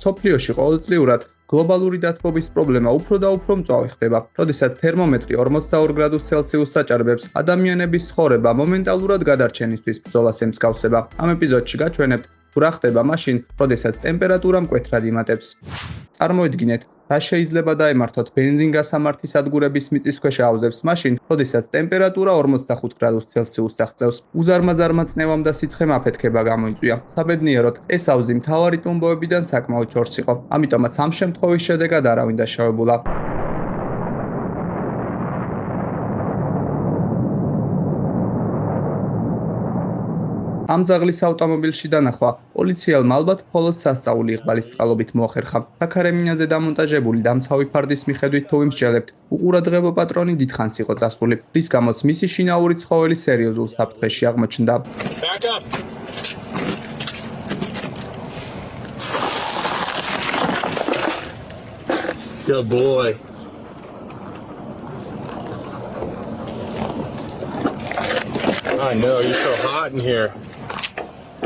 მსოფლიოში ყოველწლიურად გლობალური დათბობის პრობლემა უფრო და უფრო მწვავე ხდება, როდესაც თერმომეტრი 42 გრადუს ცელსიუსს აჭარბებს, ადამიანების ცხოვრება მომენტალურად გადარჩენისთვის ბრძოლას ემსგავსება. ამ ეპიზოდში გაჩვენებთ, თუ რა ხდება მაშინ, როდესაც ტემპერატურა მკვეთრად იმატებს. წარმოიდგინეთ, რა შეიძლება დაემართოთ ბენზინგასამართი სადგურების მიწისქვეშა აუზებს მაშინ, როდესაც ტემპერატურა 45 გრადუს ცელსიუსს აღწევს. უზარმაზარმა წნევამ და სიცხემ აფეთქება გამოიწვია. საბედნიეროდ, ეს აუზი მთავარი ტუმბოებიდან საკმაოდ შორს იყო, ამიტომაც ამ შემთხვევის შედეგად არავინ დაშავებულა. ამ ძაღლის ავტომობილში დანახვა პოლიციელმა ალბათ მხოლოდ სასწაული იqბალის წყალობით მოახერხა. საქარემინაზე დამონტაჟებული დამცავი ფარდის მიხედვით თუ ვიმსჯელებთ, უყურადღებო პატრონი დიდხანს იყო წასული, რის გამოც მისი შინაური ცხოველი სერიოზულ საფრთხეში აღმოჩნდა. Good boy. I know, you're so hot in here.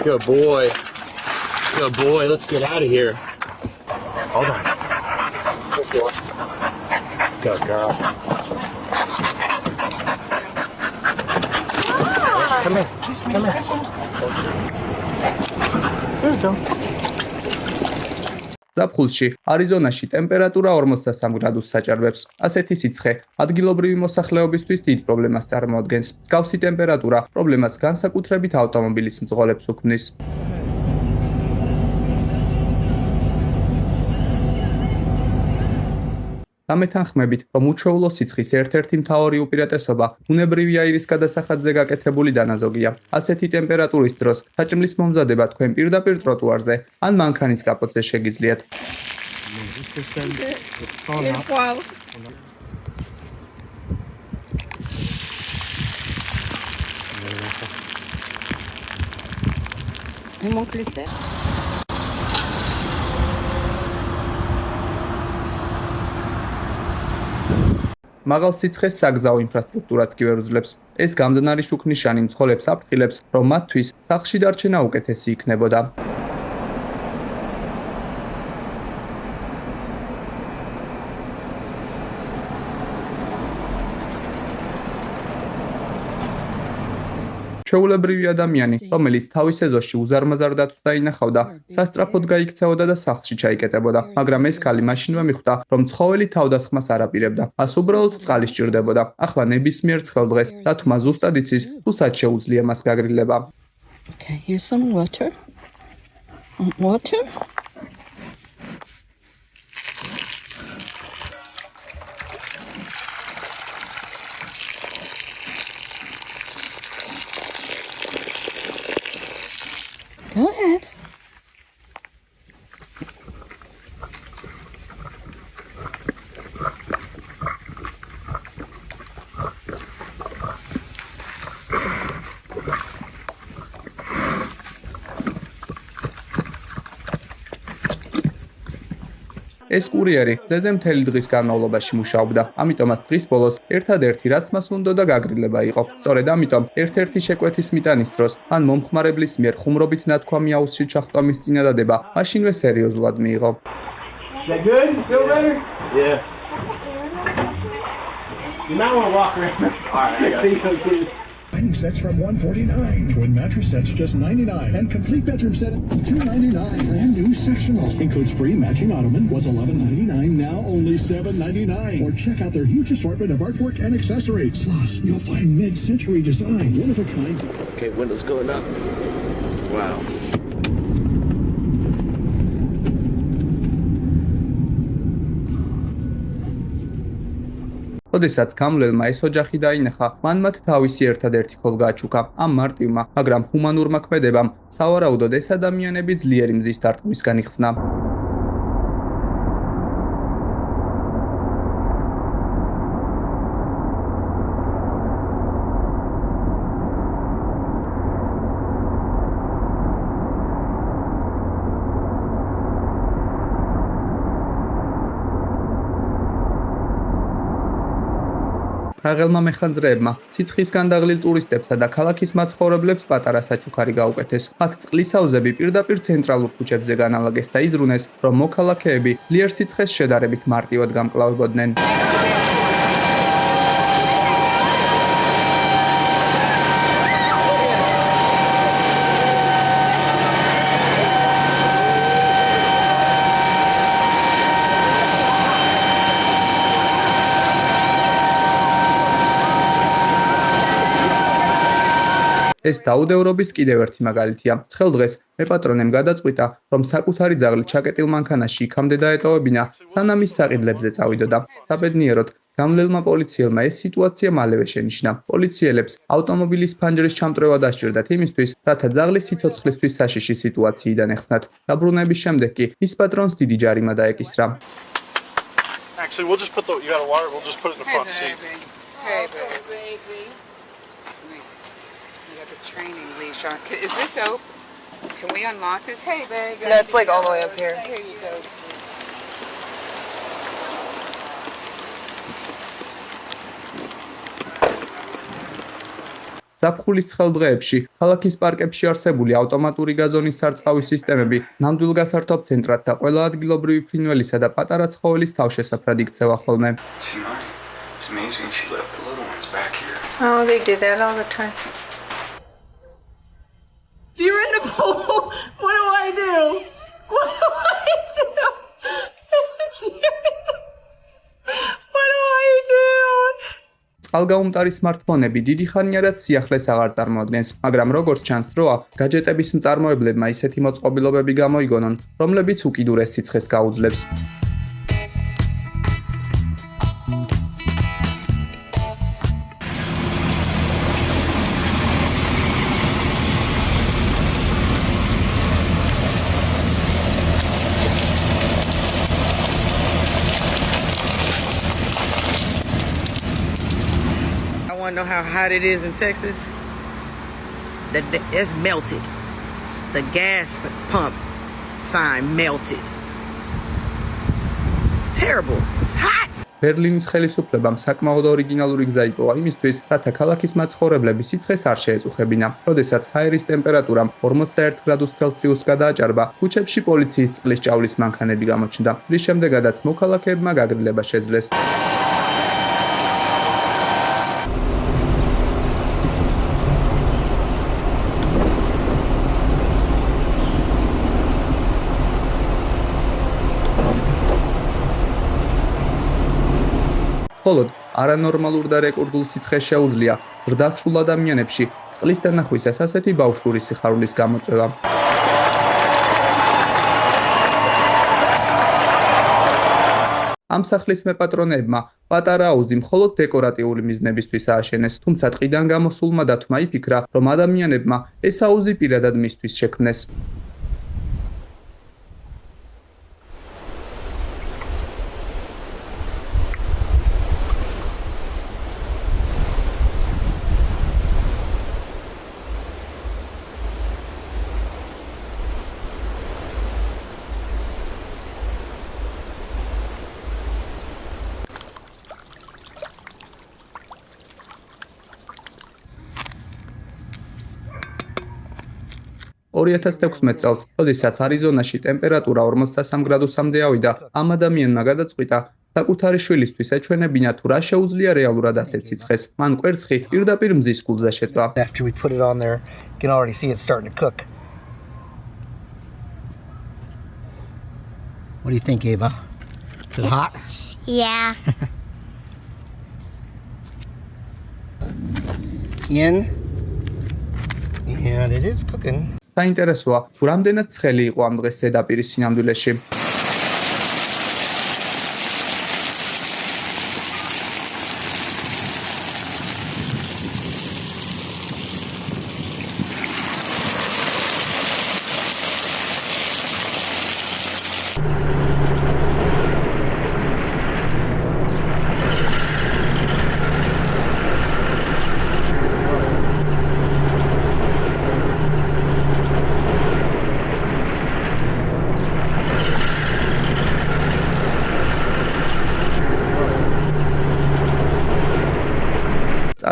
Good boy. Good boy. Let's get out of here. Hold on. Good boy. Good girl. Come here. Come here. There you go. ზაფხულში არიზონაში ტემპერატურა 43 გრადუსს აჭარბებს. ასეთი სიცხე ადგილობრივი მოსახლეობისთვის დიდ პრობლემას წარმოადგენს. მსგავსი ტემპერატურა პრობლემას განსაკუთრებით ავტომობილის მძღოლებს უქმნის. ამეთანხმებით, რომ უჩვეულო სიცხის ერთ-ერთი მთავარი უპირატესობა ბუნებრივი აირის გადასახადზე გაკეთებული დანაზოგია. ასეთი ტემპერატურის დროს საჭმლის მომზადება თქვენ პირდაპირ ტროტუარზე ან მანქანის კაპოტზე შეგიძლიათ. მაღალ სიცხეს საგზაო ინფრასტრუქტურაც კი ვერ უძლებს. ეს გამდნარი შუქნიშანი მძღოლებს აფრთხილებს, რომ მათთვის სახლში დარჩენა უკეთესი იქნებოდა. ჩვეულებრივი ადამიანი, რომელიც თავის ეზოში უზარმაზარ დათვს დაინახავდა, სასწრაფოდ გაიქცეოდა და სახლში ჩაიკეტებოდა, მაგრამ ეს ქალი მაშინვე მიხვდა, რომ ცხოველი თავდასხმას არ აპირებდა. მას უბრალოდ წყალი სჭირდებოდა. ახლა ნებისმიერ ცხელდღეს დათვმა ზუსტად იცის, თუ სად შეუძლია მას გაგრილება. Okay, here's some water. Water. Go ahead. ეს კურიერი ძეზე მთელი დღის განმავლობაში მუშაობდა, ამიტომაც დღის ბოლოს ერთადერთი რაც მას უნდოდა გაგრილება იყო. სწორედ ამიტომ ერთ-ერთი შეკვეთის მიტანის დროს ან მომხმარებლის მიერ ხუმრობით ნათქვამი აუზში ჩახტომის წინადადება მაშინვე სერიოზულად მიიღო. Sets from $149. Twin mattress sets just $99. And complete bedroom set $299. Brand new sectional includes free matching ottoman. Was $11.99. Now only $7.99. Or check out their huge assortment of artwork and accessories. Plus, you'll find mid-century design, one of a kind. Okay, windows going up. Wow. როდესაც გამლელმა ეს ოჯახი დაინახა, მან მათ თავისი ერთადერთი ქოლ გააჩუქა. ამ მარტივმა, მაგრამ ჰუმანურმა ქმედებამ სავარაუდოდ ეს ადამიანები ძლიერი მზის დარტყმისგან იხსნა. პრაღელმა მეხანძრეებმა სიცხის განდაღლილ ტურისტებსა და ქალაქის მაცხოვრებლებს პატარა საჩუქარი გაუკეთეს. მათ წყლის აუზები პირდაპირ ცენტრალურ ქუჩებზე განალაგეს და იზრუნეს, რომ მოქალაქეები ძლიერ სიცხეს შედარებით მარტივად გამკლავებოდნენ. ეს დაუდევრობის კიდევ ერთი მაგალითია. ცხელ დღეს მეპატრონემ გადაწყვიტა, რომ საკუთარი ძაღლი ჩაკეტილ მანქანაში იქამდე დაეტოვებინა, სანამ ის საყიდლებზე წავიდოდა. საბედნიეროდ, გამლელმა პოლიციელმა ეს სიტუაცია მალევე შენიშნა. პოლიციელებს ავტომობილის ფანჯრის ჩამტვრევა დასჭირდათ იმისთვის, რათა ძაღლი სიცოცხლისთვის საშიში სიტუაციიდან ეხსნათ. დაბრუნების შემდეგ კი მის პატრონს დიდი ჯარიმა დაეკისრა. Actually, we'll just put the, you got a wire, we'll just put it in the front seat. Hey, baby. You got the training leash on. Is this open? Can we unlock this? Hey, baby. No, it's like all the way up here. Here you go. ზაფხულის ცხელ დღეებში ქალაქის პარკებში არსებული ავტომატური გაზონის სარწყავი სისტემები ნამდვილ გასართობ ცენტრად და ყველა ადგილობრივი ფრინველისა და პატარა ცხოველის თავშესაფრად იქცევა ხოლმე. It's amazing she left the little ones back here. Oh, they do that all the time. You're in the pool. What do I do? What do I do? There's a deer in the... What do I do? წყალგაუმტარი სმარტფონები დიდი ხანიარად სიახლეს აღარ წარმოადგენს, მაგრამ როგორც ჩანს დროა, გაჯეტების მწარმოებლებმა ისეთი მოწყობილობები გამოიგონონ, რომლებიც უკიდურეს სიცხეს გაუძლებს. I want to know how hot it is in Texas. It's melted. The gas pump sign melted. It's terrible. It's hot. ბერლინის ხელისუფლებამ საკმაოდ ორიგინალური გზა იპოვა იმისთვის, რათა ქალაქის მაცხოვრებლები სიცხეს არ შეეწუხებინა. როდესაც ჰაერის ტემპერატურამ 41 გრადუს ცელსიუსს გადააჭარბა, ქუჩებში პოლიციის წყლის ჭავლის მანქანები გამოჩნდა. რის შემდეგაც მოქალაქეებმა გაგრძელება შეძლეს. ხოლო არანორმალურ და რეკორდულ სიცხეს შეუძლია ზრდასრულ ადამიანებში წყლის დანახვისას ასეთი ბავშვური სიხარულის გამოწვევა. ამ სახლის მეპატრონეებმა პატარა აუზი მხოლოდ დეკორატიული მიზნებისთვის ააშენეს, თუმცა ტყიდან გამოსულმა დათვმა იფიქრა, რომ ადამიანებმა ეს აუზი პირადად მისთვის შექმნეს. წელს, როდესაც არიზონაში ტემპერატურა 43 გრადუსამდე ავიდა, ამ ადამიანმა გადაწყვიტა საკუთარი შვილისთვის ეჩვენებინა თუ რა შეუძლია რეალურად ასეთ სიცხეს. მან კვერცხი პირდაპირ მზის კულზე შეწვა. After we put it on there, you can already see it's starting to cook. What do you think, Ava? Is it hot? Yeah. In. And it is cooking. საინტერესოა, თუ რამდენად ცხელი იყო ამ დღეს ზედაპირის სინამდვილეში.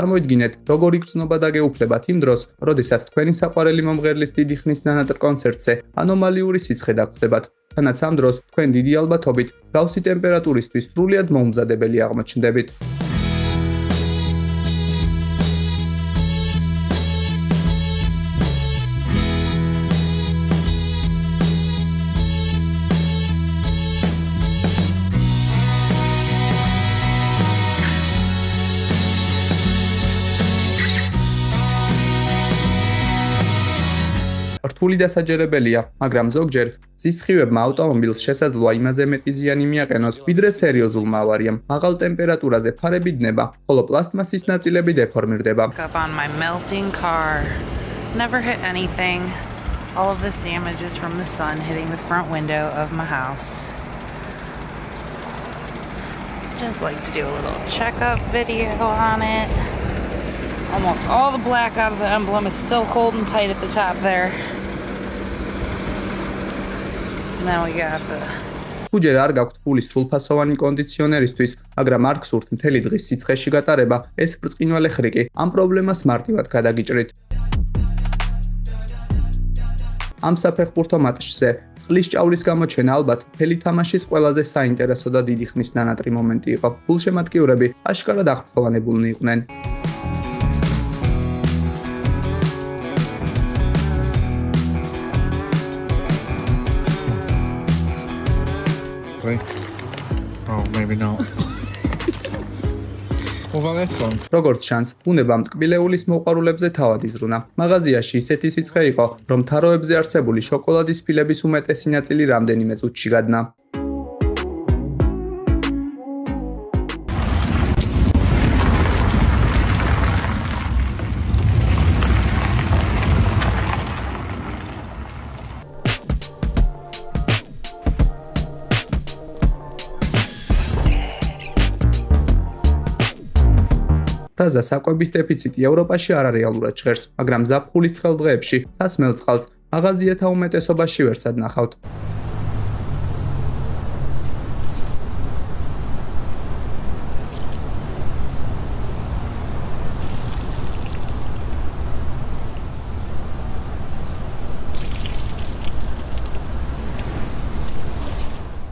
წარმოიდგინეთ, როგორ იგრძნობა და გეუფლებათ იმ დროს, როდესაც თქვენი საყვარელი მომღერლის დიდი ხნის ნანატრ კონცერტზე ანომალიური სიცხე დაგხვდებათ. თანაც ამ დროს თქვენ დიდი ალბათობით მსგავსი ტემპერატურისთვის სრულიად მოუმზადებელი აღმოჩნდებით. რთული დასაჯერებელია, მაგრამ ზოგჯერ სისხივებმა ავტომობილს შესაძლოა იმაზე მეტი ზიანი მიაყენოს, ვიდრე სერიოზულმა ავარიამ. მაღალ ტემპერატურაზე ფარები დნება, ხოლო პლასტმასის ნაწილები დეფორმირდება. Up on my melting car. Never hit anything. All of this damage is from the sun hitting the front window of my house. Just like to do a little checkup video on it. Almost all the black out of the emblem is still holding tight at the top there. Now we got the Უჯერ არ გაქვთ ფული სრულფასოვანი კონდიციონერისთვის, მაგრამ არ გსურთ მთელი დღის სიცხეში გატარება, ეს ბრწყინვალე ხრიკი ამ პრობლემას მარტივად გადაგიჭრით. ამ საფეხბურთო მატჩზე წყლის ჭაურის გამოჩენა ალბათ მთელი თამაშის ყველაზე საინტერესო და დიდი ხნის ნანატრი მომენტი იყო. გულშემატკივრები აშკარად აღფრთოვანებულნი იყვნენ. Oh, maybe not. What about this one? როგორც ჩანს, ბუნებამ ტკბილეულის მოყვარულებზე თავად იზრუნა. მაღაზიაში ისეთი სიცხე იყო, რომ თაროებზე არსებული შოკოლადის ფილების უმეტესი ნაწილი რამდენიმე წუთში გადნა. ფრაზა საკვების დეფიციტი ევროპაში არარეალურად ჟღერს, მაგრამ ზაფხულის ცხელ დღეებში სასმელ წყალს მაღაზიათა უმეტესობაში ვერსად ნახავთ.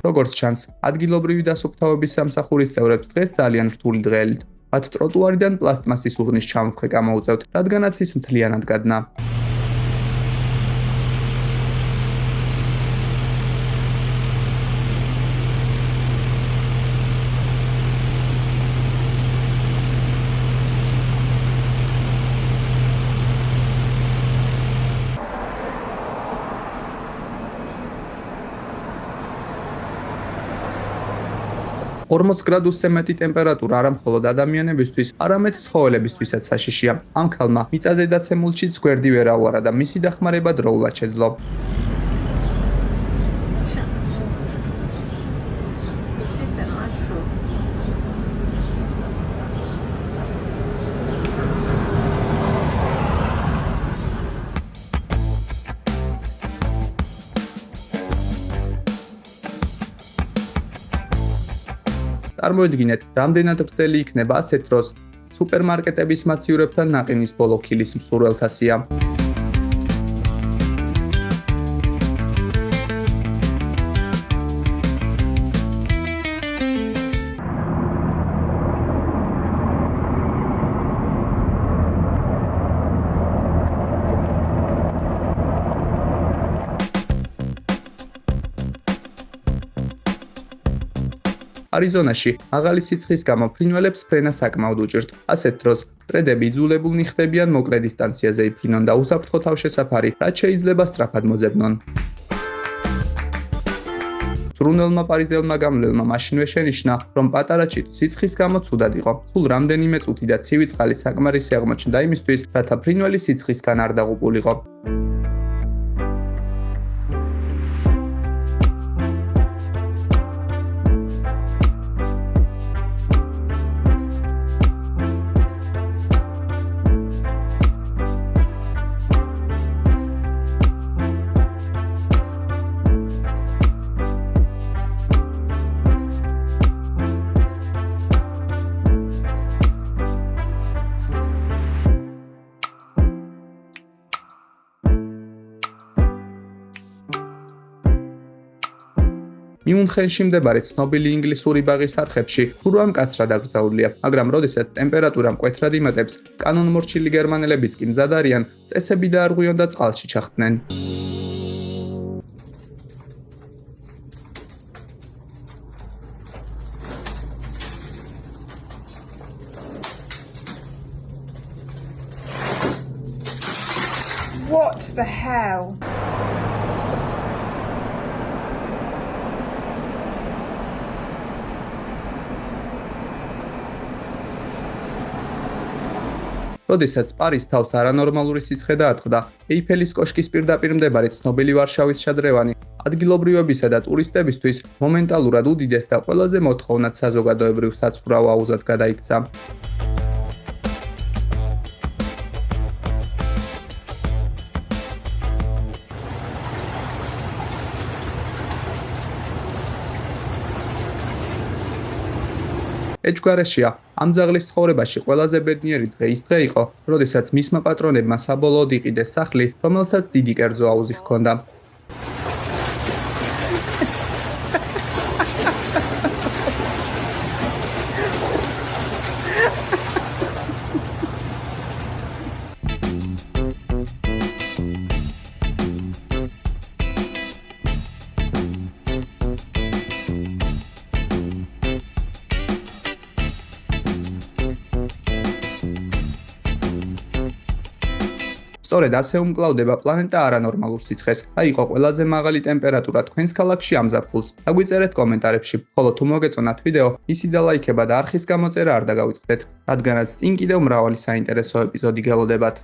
როგორც ჩანს, ადგილობრივი დასუფთავების სამსახურის წევრებს დღეს ძალიან რთული დღეელით. მათ ტროტუარიდან პლასტმასის ურნის ჩამოქვე გამოუწევთ, რადგანაც ის მთლიანად გადნა. Ორმოც გრადუსზე მეტი ტემპერატურა არა მხოლოდ ადამიანებისთვის, არამედ ცხოველებისთვისაც საშიშია. ამ ქალმა მიწაზე დაცემულშიც გვერდი ვერ აუარა და მისი დახმარება დროულად შეძლო. წარმოიდგინეთ, რამდენად ვრცელი იქნება ასეთ დროს სუპერმარკეტების მაცივრებთან ნაყინის ბოლო ქილის მსურველთა სია. არიზონაში მაღალი სიცხის გამო ფრინველებს ფრენა საკმაოდ უჭირთ. ასეთ დროს მტრედები იძულებულნი ხდებიან მოკლე დისტანციაზე იფრინონ და უსაფრთხო თავშესაფარი, რაც შეიძლება სწრაფად მოძებნონ. ზრუნველმა პარიზელმა გამლელმა მაშინვე შენიშნა, რომ პატარა ჩიტ სიცხის გამო ცუდად იყო. სულ რამდენიმე წუთი და ცივი წყალი საკმარისი აღმოჩნდა იმისთვის, რათა ფრინველი სიცხისგან არ დაღუპულიყო. მიუნხენში მდებარე ცნობილი ინგლისური ბაღის არხებში თურმე მკაცრად აკრძალულია, მაგრამ როდესაც ტემპერატურა მკვეთრად იმატებს, კანონმორჩილი გერმანელებიც კი მზად არიან წესები დაარღვიონ და წყალში ჩახტნენ. What the hell? როდესაც პარის თავს არანორმალური სიცხე დაატყდა, ეიფელის კოშკის პირდაპირ მდებარე ცნობილი ვარშავის შადრევანი ადგილობრივებისა და ტურისტებისთვის მომენტალურად უდიდეს და ყველაზე მოთხოვნად საზოგადოებრივ საცურაო აუზად გადაიქცა. ეჭვგარეშია, ამ ძაღლის ცხოვრებაში ყველაზე ბედნიერი დღე ის დღე იყო, როდესაც მისმა პატრონებმა საბოლოოდ იყიდეს სახლი, რომელსაც დიდი კერძო აუზი ჰქონდა. სწორედ ასე უმკლავდება პლანეტა არანორმალურ სიცხეს და იყო ყველაზე მაღალი ტემპერატურა თქვენს ქალაქში ამზაფხულს. დაგვიწერეთ კომენტარებში, ხოლო თუ მოგეწონათ ვიდეო, ისი და ლაიქება და არხის გამოწერა არ დაგავიწყდეთ, რადგანაც წინ კიდევ მრავალი საინტერესო ეპიზოდი გელოდებათ.